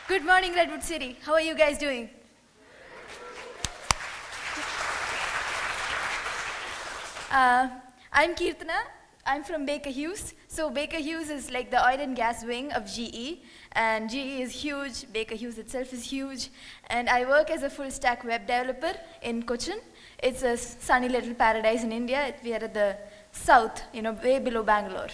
Good morning, Redwood City. How are you guys doing? I'm Keerthana. I'm from Baker Hughes. So Baker Hughes is like the oil and gas wing of GE. And GE is huge. Baker Hughes itself is huge. And I work as a full stack web developer in Cochin. It's a sunny little paradise in India. We are at the south, way below Bangalore.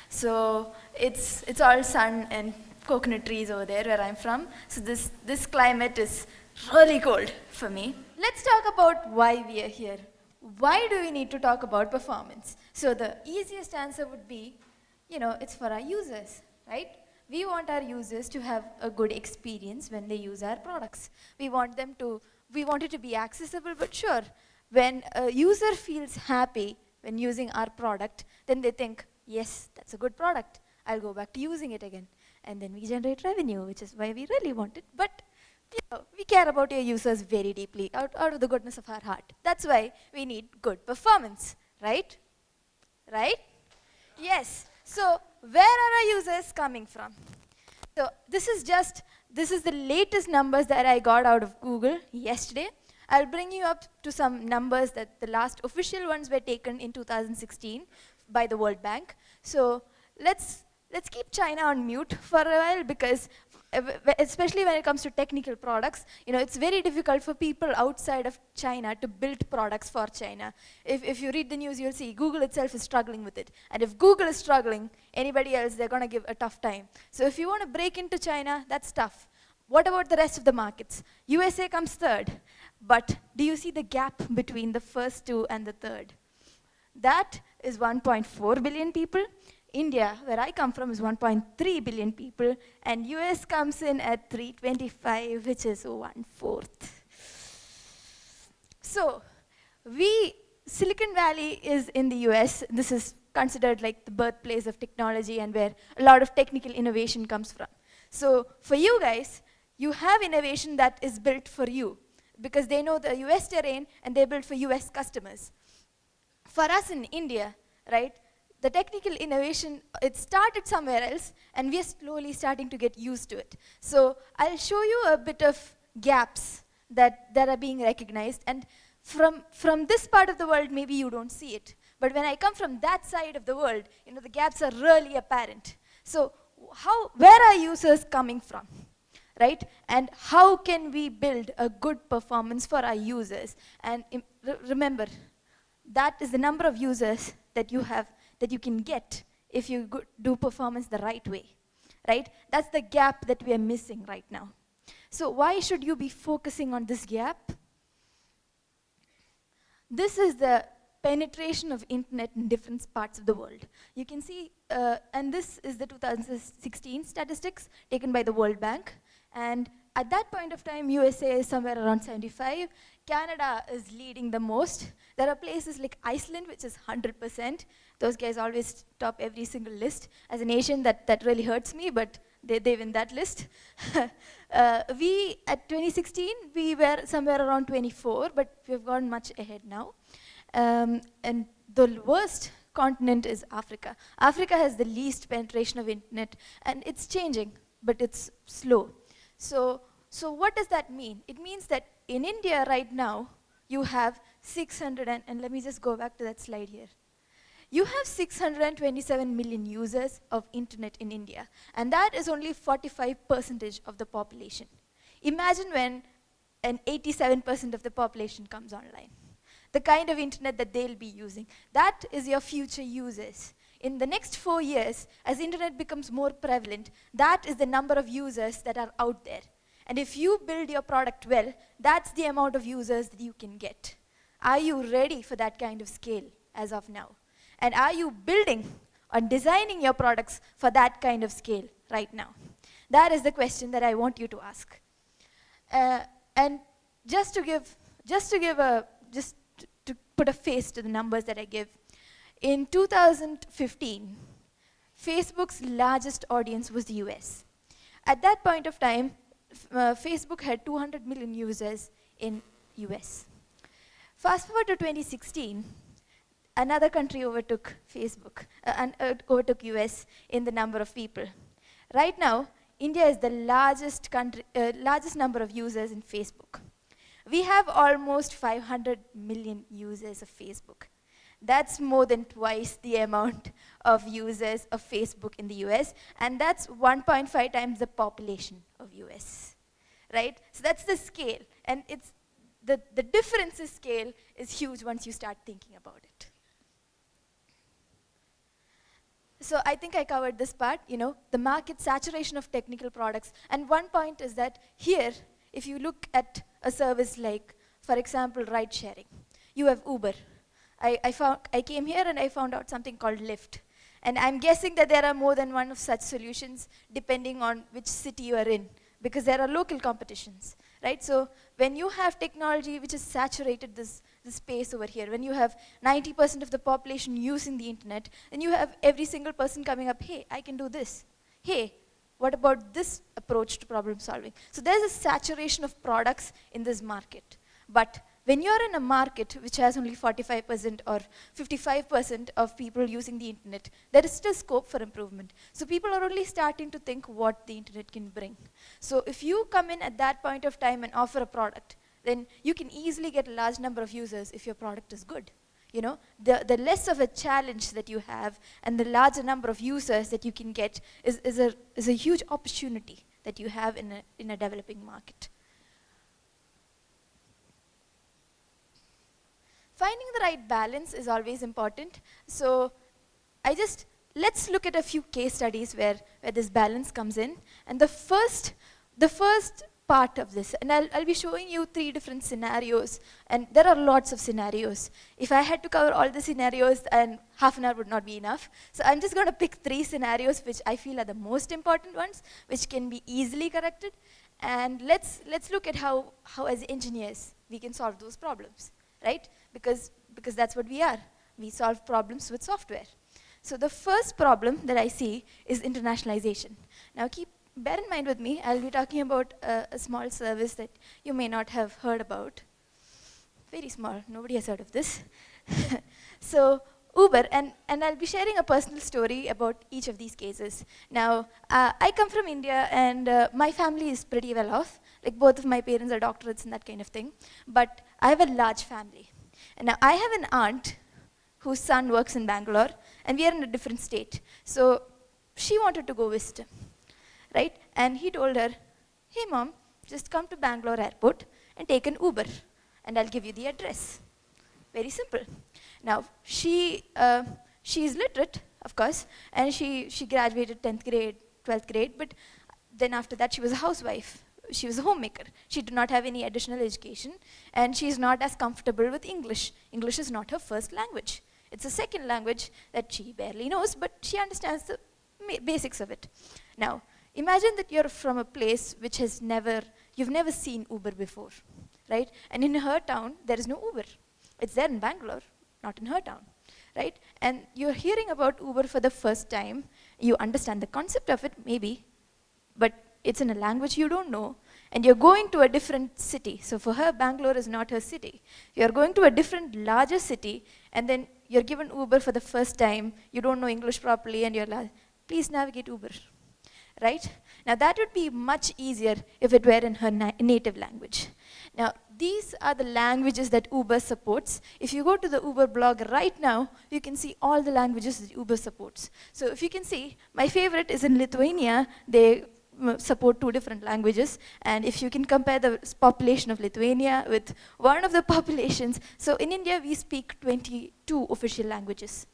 So it's all sun and coconut trees over there where I'm from. So this climate is really cold for me. Let's talk about why we are here. Why do we need to talk about performance? So the easiest answer would be, it's for our users, right? We want our users to have a good experience when they use our products. We want it to be accessible, but sure, when a user feels happy when using our product, then they think, yes, that's a good product. I'll go back to using it again. And then we generate revenue, which is why we really want it. But we care about your users very deeply, out of the goodness of our heart. That's why we need good performance, right? Right? Yes. So where are our users coming from? So this is the latest numbers that I got out of Google yesterday. I'll bring you up to some numbers that the last official ones were taken in 2016 by the World Bank. So let's keep China on mute for a while, because especially when it comes to technical products, it's very difficult for people outside of China to build products for China. If you read the news, you'll see Google itself is struggling with it. And if Google is struggling, anybody else, they're going to give a tough time. So if you want to break into China, that's tough. What about the rest of the markets? USA comes third. But do you see the gap between the first two and the third? That is 1.4 billion people. India, where I come from, is 1.3 billion people, and US comes in at 325, which is 1/4. So, Silicon Valley is in the US. This is considered like the birthplace of technology and where a lot of technical innovation comes from. So, for you guys, you have innovation that is built for you, because they know the US terrain and they build for US customers. For us in India, right, the technical innovation, it started somewhere else, and we're slowly starting to get used to it. So I'll show you a bit of gaps that are being recognized, and from this part of the world, maybe you don't see it. But when I come from that side of the world, the gaps are really apparent. So where are users coming from, right? And how can we build a good performance for our users? And remember, that is the number of users that you have, that you can get if you do performance the right way, right? That's the gap that we are missing right now. So why should you be focusing on this gap? This is the penetration of internet in different parts of the world. You can see, and this is the 2016 statistics taken by the World Bank. And at that point of time, USA is somewhere around 75. Canada is leading the most. There are places like Iceland, which is 100%. Those guys always top every single list. As a nation, that really hurts me, but they win that list. At 2016, we were somewhere around 24, but we've gone much ahead now. And the worst continent is Africa. Africa has the least penetration of internet, and it's changing, but it's slow. So what does that mean? It means that in India right now, you have 600, and let me just go back to that slide here. You have 627 million users of internet in India, and that is only 45% of the population. Imagine when an 87% of the population comes online. The kind of internet that they'll be using. That is your future users. In the next 4 years, as internet becomes more prevalent, that is the number of users that are out there. And if you build your product well, that's the amount of users that you can get. Are you ready for that kind of scale as of now? And are you building or designing your products for that kind of scale right now? That is the question that I want you to ask. And just to put a face to the numbers that I give, in 2015, Facebook's largest audience was the US. At that point of time, Facebook had 200 million users in US. Fast forward to 2016, another country overtook Facebook, and overtook US in the number of people. Right now, India is the largest country, largest number of users in Facebook. We have almost 500 million users of Facebook. That's more than twice the amount of users of Facebook in the US, and that's 1.5 times the population of US, right? So that's the scale, and it's the difference in scale is huge once you start thinking about it. So I think I covered this part, the market saturation of technical products. And one point is that here, if you look at a service like, for example, ride sharing, you have Uber. I came here and I found out something called Lyft. And I'm guessing that there are more than one of such solutions depending on which city you are in, because there are local competitions, right? So when you have technology which has saturated this space over here, when you have 90% of the population using the internet, then you have every single person coming up, hey, I can do this. Hey, what about this approach to problem solving? So there's a saturation of products in this market. But when you're in a market which has only 45% or 55% of people using the internet, there is still scope for improvement. So people are only starting to think what the internet can bring. So if you come in at that point of time and offer a product, then you can easily get a large number of users if your product is good. The less of a challenge that you have and the larger number of users that you can get is a huge opportunity that you have in a developing market. Finding the right balance is always important. So let's look at a few case studies where this balance comes in. And the first part of this, and I'll be showing you 3 different scenarios, and there are lots of scenarios. If I had to cover all the scenarios, and half an hour would not be enough. So I'm just going to pick 3 scenarios which I feel are the most important ones, which can be easily corrected. And let's look at how as engineers we can solve those problems, right? Because that's what we are. We solve problems with software. So the first problem that I see is internationalization. Now bear in mind with me, I'll be talking about a small service that you may not have heard about. Very small, nobody has heard of this. So Uber, and I'll be sharing a personal story about each of these cases. Now, I come from India, and my family is pretty well off. Like both of my parents are doctorates and that kind of thing. But I have a large family. And now I have an aunt whose son works in Bangalore, and we are in a different state. So she wanted to go visit him. Right? And he told her, hey mom, just come to Bangalore airport and take an Uber, and I'll give you the address. Very simple. Now, she is literate, of course, and she graduated 10th grade, 12th grade, but then after that she was a housewife. She was a homemaker. She did not have any additional education, and she is not as comfortable with English. English is not her first language. It's a second language that she barely knows, but she understands the basics of it. Now, imagine that you're from a place which you've never seen Uber before, right? And in her town, there is no Uber. It's there in Bangalore, not in her town, right? And you're hearing about Uber for the first time. You understand the concept of it, maybe, but it's in a language you don't know, and you're going to a different city. So for her, Bangalore is not her city. You're going to a different, larger city, and then you're given Uber for the first time. You don't know English properly, and you're like, please navigate Uber. Right? Now that would be much easier if it were in her native language. Now these are the languages that Uber supports. If you go to the Uber blog right now, you can see all the languages that Uber supports. So if you can see, my favorite is in Lithuania. They support 2 different languages, and if you can compare the population of Lithuania with one of the populations, so in India we speak 22 official languages.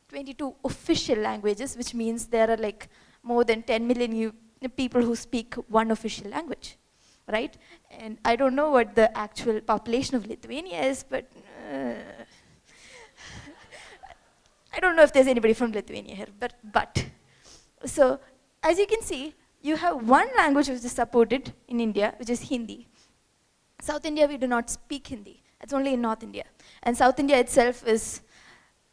22 official languages, which means there are like more than 10 million people who speak one official language, right? And I don't know what the actual population of Lithuania is, but I don't know if there's anybody from Lithuania here, but. So as you can see, you have one language which is supported in India, which is Hindi. South India, we do not speak Hindi. It's only in North India. And South India itself is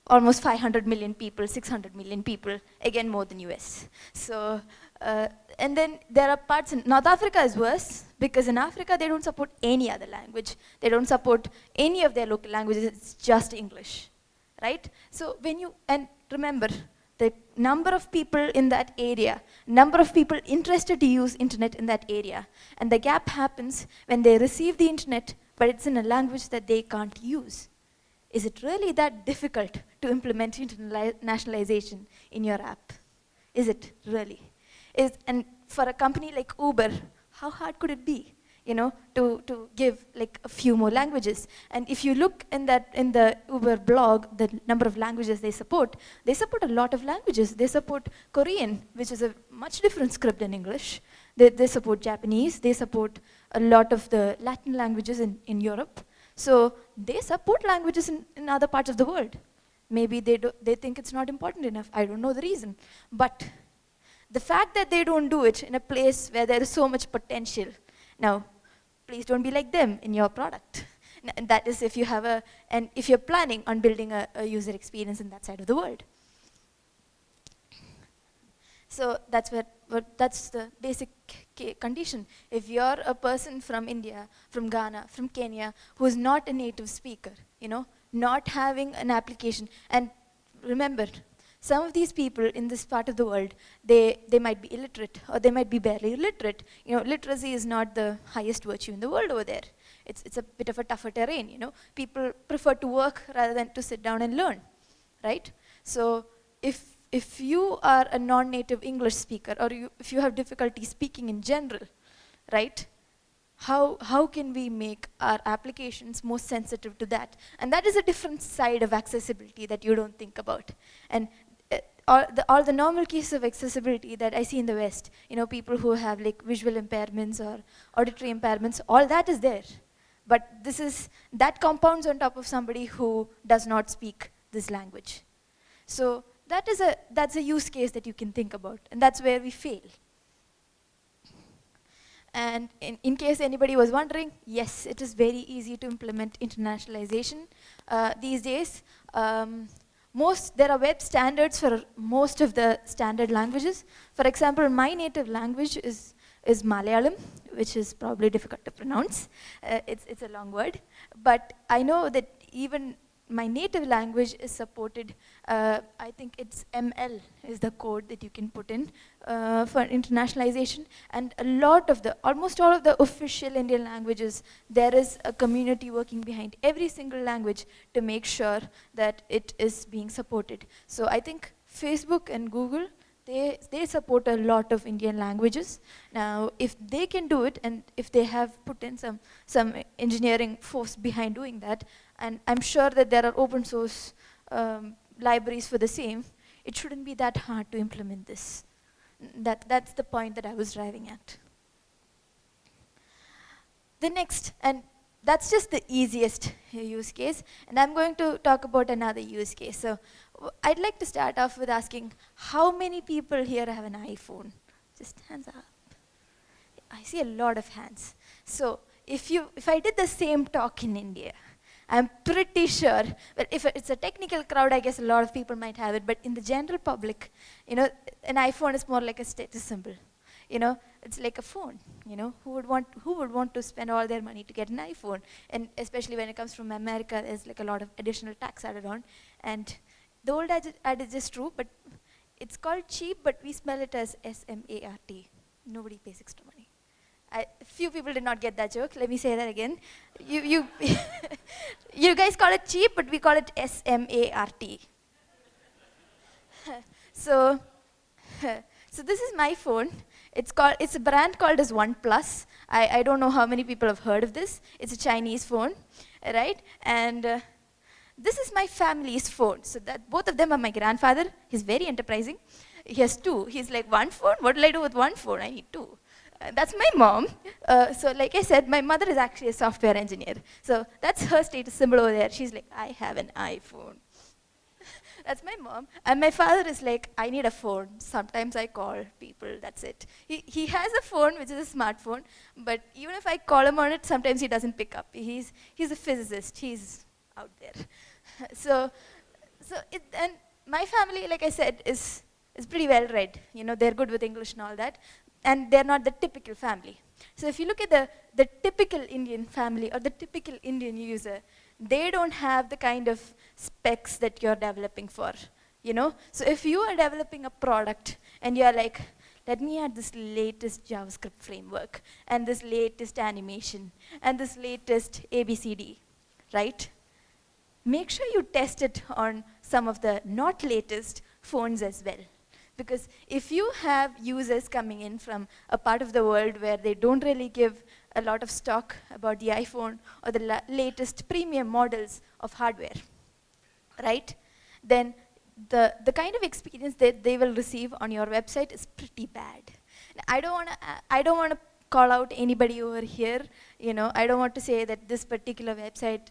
almost 500 million people, 600 million people, again more than US. So, and then there are parts in North Africa is worse, because in Africa they don't support any other language. They don't support any of their local languages, it's just English, right? So when and remember, the number of people in that area, number of people interested to use internet in that area. And the gap happens when they receive the internet, but it's in a language that they can't use. Is it really that difficult to implement internationalization in your app? Is it really? And for a company like Uber, how hard could it be, to give like a few more languages? And if you look in the Uber blog, the number of languages they support a lot of languages. They support Korean, which is a much different script than English. They support Japanese. They support a lot of the Latin languages in Europe. So they support languages in other parts of the world. Maybe they think it's not important enough. I don't know the reason. But the fact that they don't do it in a place where there is so much potential. Now, please don't be like them in your product. And that is if you're planning on building a user experience in that side of the world. So that's the basic condition. If you're a person from India, from Ghana, from Kenya, who is not a native speaker, not having an application, and remember, some of these people in this part of the world, they might be illiterate, or they might be barely literate. Literacy is not the highest virtue in the world over there. It's a bit of a tougher terrain, People prefer to work rather than to sit down and learn, right? So if you are a non-native English speaker, or if you have difficulty speaking in general, right? How can we make our applications more sensitive to that? And that is a different side of accessibility that you don't think about. And all the normal cases of accessibility that I see in the West, people who have like visual impairments or auditory impairments, all that is there. But that compounds on top of somebody who does not speak this language. So that's a use case that you can think about, and that's where we fail. And in case anybody was wondering, yes, it is very easy to implement internationalization these days. There are web standards for most of the standard languages. For example, my native language is Malayalam, which is probably difficult to pronounce. It's a long word. But I know that even my native language is supported. I think it's ML is the code that you can put in for internationalization. And almost all of the official Indian languages, there is a community working behind every single language to make sure that it is being supported. So I think Facebook and Google, they support a lot of Indian languages. Now, if they can do it, and if they have put in some engineering force behind doing that, and I'm sure that there are open source libraries for the same, it shouldn't be that hard to implement this. That's the point that I was driving at. The next, and that's just the easiest use case, and I'm going to talk about another use case. So I'd like to start off with asking, how many people here have an iPhone? Just hands up. I see a lot of hands. So if I did the same talk in India, I'm pretty sure, well, if it's a technical crowd, I guess a lot of people might have it, but in the general public, an iPhone is more like a status symbol. It's like a phone. Who would want to spend all their money to get an iPhone? And especially when it comes from America, there's like a lot of additional tax added on. And the old adage is true, but it's called cheap, but we spell it as S-M-A-R-T. Nobody pays extra money. Few people did not get that joke. Let me say that again. You guys call it cheap, but we call it S-M-A-R-T. So this is my phone. It's a brand called as OnePlus. I don't know how many people have heard of this. It's a Chinese phone, right? And this is my family's phone. So that both of them are my grandfather. He's very enterprising. He has two. He's like, one phone? What will I do with one phone? I need two. That's my mom. So like I said, my mother is actually a software engineer. So that's her status symbol over there. She's like, I have an iPhone. That's my mom. And my father is like, I need a phone. Sometimes I call people, that's it. He has a phone, which is a smartphone, but even if I call him on it, sometimes he doesn't pick up. He's a physicist. He's out there. And my family, like I said, is pretty well read. They're good with English and all that. And they're not the typical family. So if you look at the typical Indian family or the typical Indian user, they don't have the kind of specs that you're developing for. you know? So if you are developing a product and you're like, let me add this latest JavaScript framework and this latest animation and this latest ABCD, right? Make sure you test it on some of the not latest phones as well. Because if you have users coming in from a part of the world where they don't really give a lot of stock about the iPhone or the latest premium models of hardware, right? Then the kind of experience that they will receive on your website is pretty bad. I don't want to call out anybody over here. You know, I don't want to say that this particular website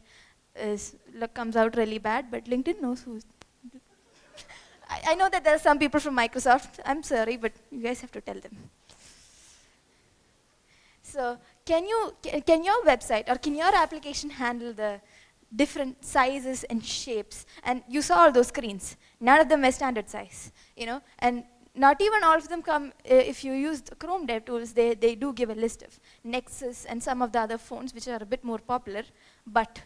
comes out really bad, but LinkedIn knows who's. I know that there are some people from Microsoft. I'm sorry, but you guys have to tell them. So can your website or can your application handle the different sizes and shapes? And you saw all those screens. None of them are standard size, you know. And not even all of them come, if you use the Chrome DevTools, they do give a list of Nexus and some of the other phones which are a bit more popular. But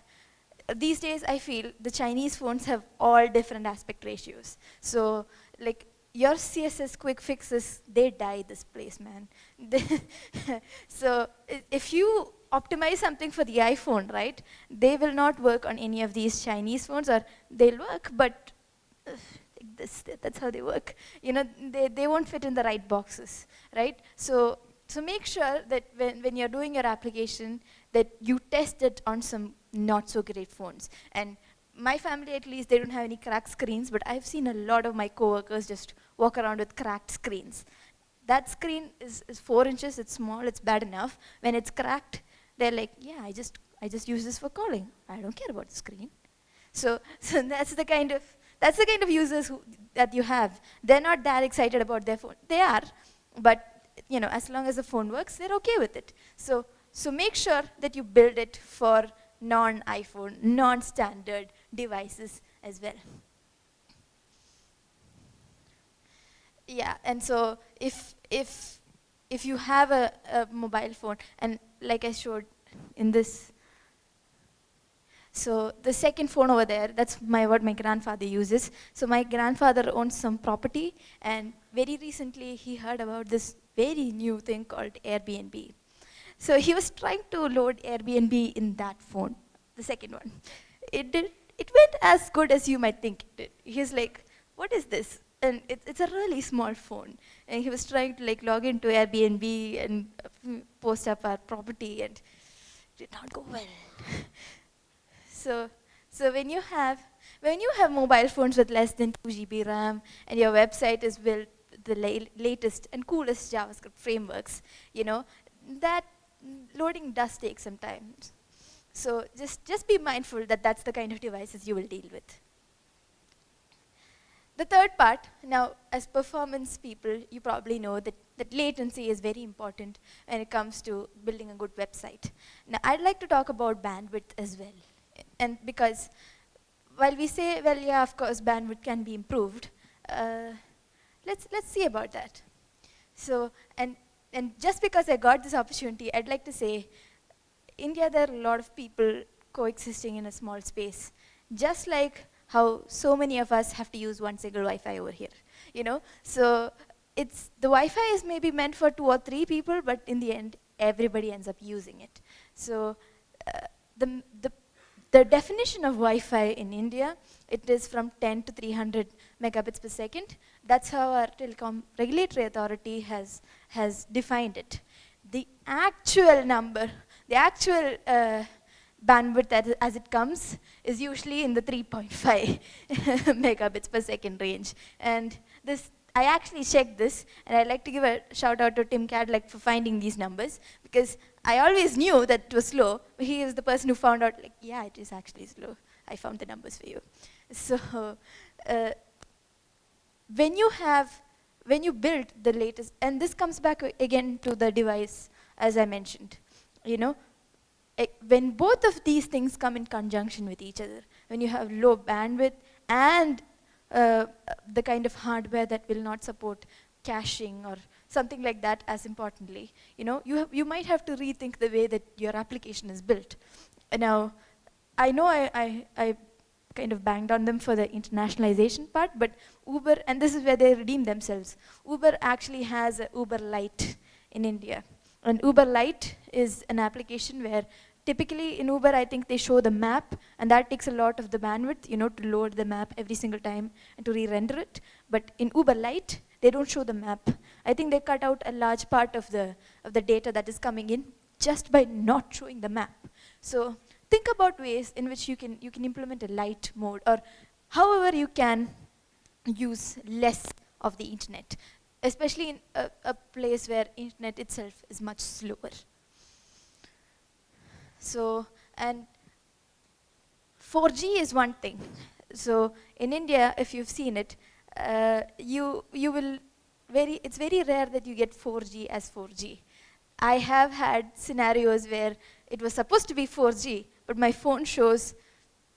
these days, I feel the Chinese phones have all different aspect ratios. So, like, your CSS quick fixes, they die this place, man. So, if you optimize something for the iPhone, right, they will not work on any of these Chinese phones, or they'll work, but that's how they work. You know, they won't fit in the right boxes, right? So make sure that when you're doing your application, that you test it on some not so great phones. And my family, at least, they don't have any cracked screens, but I've seen a lot of my coworkers just walk around with cracked screens. That screen is 4 inches, it's small, it's bad enough. When it's cracked, they're like, yeah, I just use this for calling. I don't care about the screen. So that's the kind of users that you have. They're not that excited about their phone. They are, but you know, as long as the phone works, they're okay with it. So make sure that you build it for non-iPhone, non-standard devices as well. Yeah, and so if you have a mobile phone, and like I showed in this, so the second phone over there, that's what my grandfather uses. So my grandfather owns some property, and very recently he heard about this very new thing called Airbnb. So he was trying to load Airbnb in that phone, the second one. It went as good as you might think it did. He's like, what is this? And it's a really small phone. And he was trying to like log into Airbnb and post up our property, and it did not go well. So when you have mobile phones with less than 2 GB RAM and your website is built the latest and coolest JavaScript frameworks, you know, that loading does take some time. So just be mindful that that's the kind of devices you will deal with. The third part, now as performance people, you probably know that latency is very important when it comes to building a good website. Now I'd like to talk about bandwidth as well. And because while we say, well, yeah, of course, bandwidth can be improved, let's see about that. So, and just because I got this opportunity, I'd like to say, India, there are a lot of people coexisting in a small space, just like how so many of us have to use one single Wi-Fi over here, you know? So the Wi-Fi is maybe meant for 2 or 3 people, but in the end, everybody ends up using it. So the definition of Wi-Fi in India, it is from 10 to 300 megabits per second. That's how our telecom regulatory authority has defined it. The actual number, the actual bandwidth as it comes is usually in the 3.5 megabits per second range. And I actually checked this, and I'd like to give a shout out to Tim Cadlick for finding these numbers, because I always knew that it was slow. He is the person who found out, like, yeah, it is actually slow. I found the numbers for you. So when you build the latest, and this comes back again to the device, as I mentioned, you know, when both of these things come in conjunction with each other, when you have low bandwidth and the kind of hardware that will not support caching or something like that, as importantly, you know, you might have to rethink the way that your application is built. Now, I know I kind of banged on them for the internationalization part, but Uber, and this is where they redeem themselves. Uber actually has a Uber Lite in India. And Uber Lite is an application where typically in Uber, I think they show the map, and that takes a lot of the bandwidth, to load the map every single time and to re-render it. But in Uber Lite, they don't show the map. I think they cut out a large part of the data that is coming in just by not showing the map. So think about ways in which you can implement a light mode, or however you can use less of the internet, especially in a place where internet itself is much slower. So, and 4G is one thing. So in India, if you've seen it, it's very rare that you get 4G as 4G. I have had scenarios where it was supposed to be 4G, but my phone shows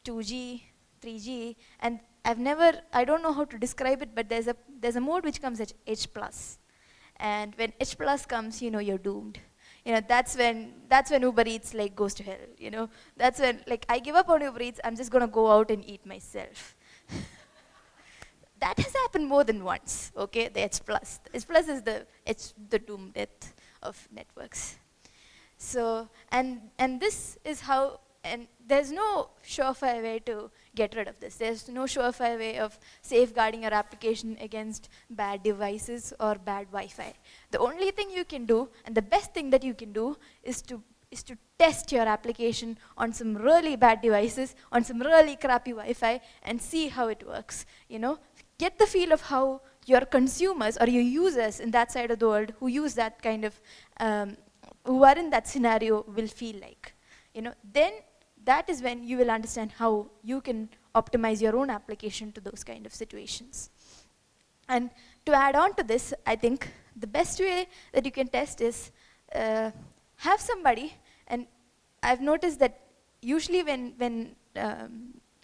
2G, 3G, and I don't know how to describe it, but there's a mode which comes at H+. And when H+ comes, you're doomed. That's when Uber Eats goes to hell. That's when I give up on Uber Eats. I'm just gonna go out and eat myself. That has happened more than once. Okay, the H+. The H+ is the doom death of networks. So and this is how. And there's no surefire way to get rid of this. There's no surefire way of safeguarding your application against bad devices or bad Wi-Fi. The only thing you can do, and the best thing that you can do, is to test your application on some really bad devices, on some really crappy Wi-Fi, and see how it works. Get the feel of how your consumers or your users in that side of the world who use that kind of, who are in that scenario will feel like. Then that is when you will understand how you can optimize your own application to those kind of situations. And to add on to this, I think the best way that you can test is have somebody, and I've noticed that usually when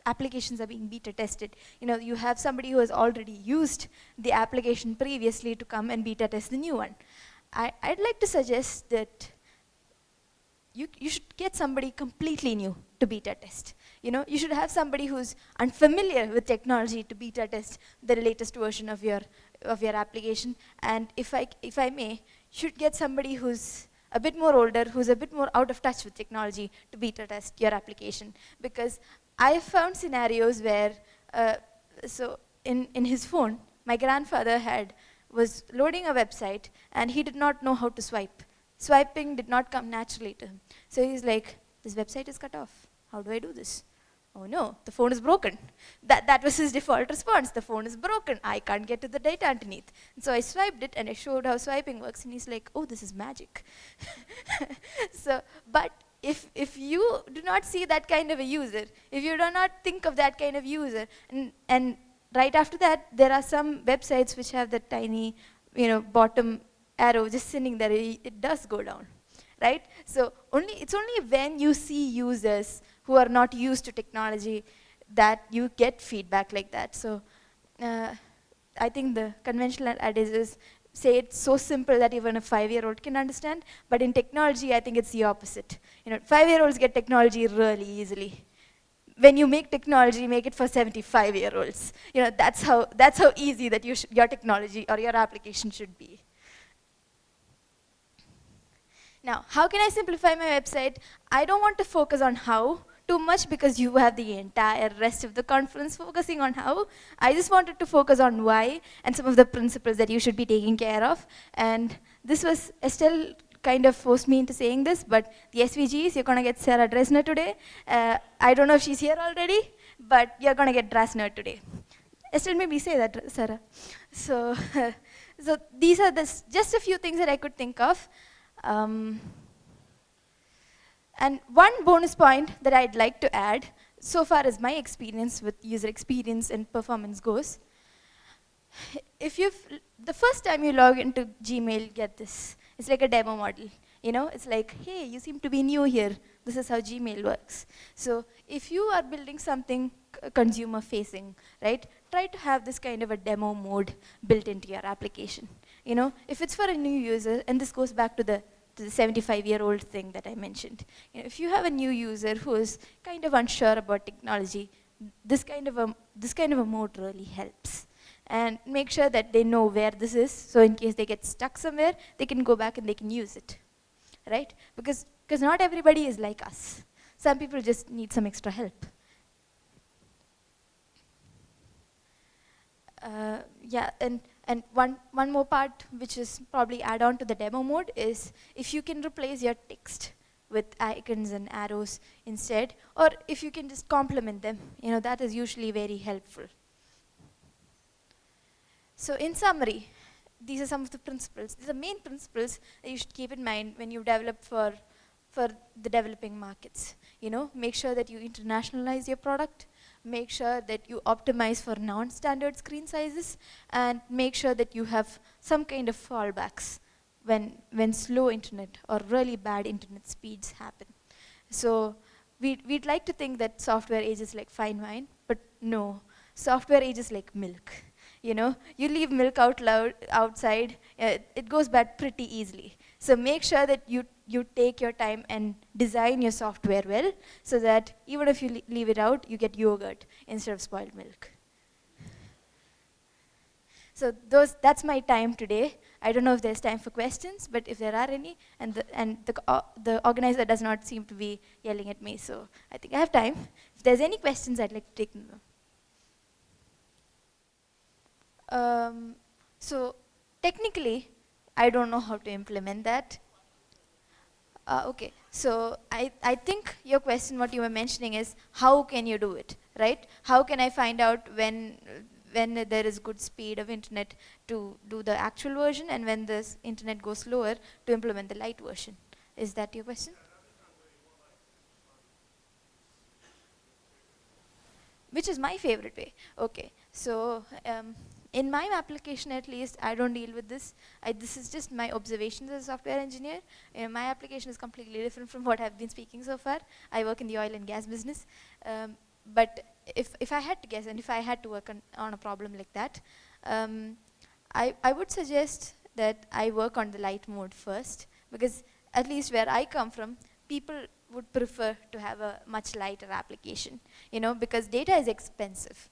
applications are being beta tested, you have somebody who has already used the application previously to come and beta test the new one. I'd like to suggest that you should get somebody completely new to beta test. You should have somebody who's unfamiliar with technology to beta test the latest version of your application. And if I may, should get somebody who's a bit more older, who's a bit more out of touch with technology to beta test your application. Because I have found scenarios where, so in his phone, my grandfather was loading a website and he did not know how to swipe. Swiping did not come naturally to him. So he's like, this website is cut off. How do I do this? Oh no, the phone is broken. That was his default response. The phone is broken. I can't get to the data underneath. And so I swiped it and I showed how swiping works, and he's like, oh, this is magic. But if you do not see that kind of a user, if you do not think of that kind of user, and right after that, there are some websites which have the tiny, bottom arrow just sitting there, it does go down, right? So it's only when you see users who are not used to technology that you get feedback like that. So I think the conventional adage is, say it's so simple that even a 5-year-old can understand, but in technology, I think it's the opposite. 5-year-olds get technology really easily. When you make technology, make it for 75-year-olds. That's how easy that your technology or your application should be. Now, how can I simplify my website? I don't want to focus on how too much because you have the entire rest of the conference focusing on how. I just wanted to focus on why and some of the principles that you should be taking care of. And this was, Estelle kind of forced me into saying this, but the SVGs, you're gonna get Sarah Dresner today. I don't know if she's here already, but you're gonna get Dresner today. Estelle, maybe say that, Sarah. So, so these are just a few things that I could think of. And one bonus point that I'd like to add, so far as my experience with user experience and performance goes, the first time you log into Gmail, get this. It's like a demo model. It's like, hey, you seem to be new here. This is how Gmail works. So if you are building something consumer facing, right, try to have this kind of a demo mode built into your application. If it's for a new user, and this goes back to the 75-year-old thing that I mentioned. If you have a new user who is kind of unsure about technology, this kind of a mode really helps. And make sure that they know where this is, so in case they get stuck somewhere, they can go back and they can use it, right? Because not everybody is like us. Some people just need some extra help. Yeah, and one more part, which is probably add on to the demo mode, is if you can replace your text with icons and arrows instead, or if you can just complement them, that is usually very helpful. So in summary, these are some of the principles. These are main principles that you should keep in mind when you develop for the developing markets. Make sure that you internationalize your product, make sure that you optimize for non-standard screen sizes, and make sure that you have some kind of fallbacks when slow internet or really bad internet speeds happen. So we'd like to think that software ages like fine wine, but no, software ages like milk. You leave milk outside, it goes bad pretty easily. So make sure that you take your time and design your software well, so that even if you leave it out, you get yogurt instead of spoiled milk. So that's my time today. I don't know if there's time for questions, but if there are any, and the organizer does not seem to be yelling at me, so I think I have time. If there's any questions, I'd like to take them. So technically, I don't know how to implement that. Okay, so I think your question, what you were mentioning, is how can you do it, right? How can I find out when there is good speed of internet to do the actual version, and when this internet goes slower to implement the light version? Is that your question? Which is my favorite way. Okay, so in my application at least, I don't deal with this. This is just my observations as a software engineer. My application is completely different from what I've been speaking so far. I work in the oil and gas business. But if I had to guess, and if I had to work on a problem like that, I would suggest that I work on the light mode first, because at least where I come from, people would prefer to have a much lighter application, because data is expensive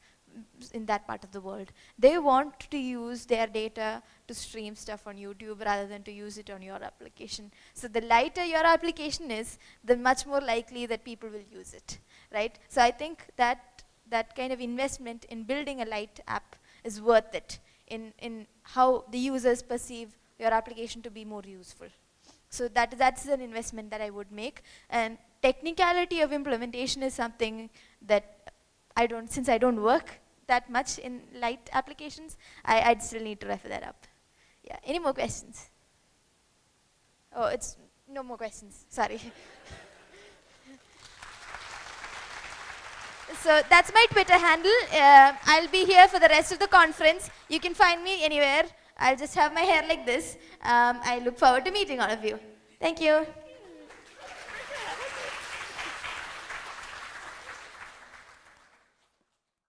in that part of the world. They want to use their data to stream stuff on YouTube rather than to use it on your application. So the lighter your application is, the much more likely that people will use it, right? So I think that kind of investment in building a light app is worth it in how the users perceive your application to be more useful. So that's an investment that I would make. And technicality of implementation is something that since I don't work that much in light applications, I'd still need to refer that up. Yeah, any more questions? Oh, it's no more questions, sorry. So that's my Twitter handle. I'll be here for the rest of the conference. You can find me anywhere. I'll just have my hair like this. I look forward to meeting all of you. Thank you.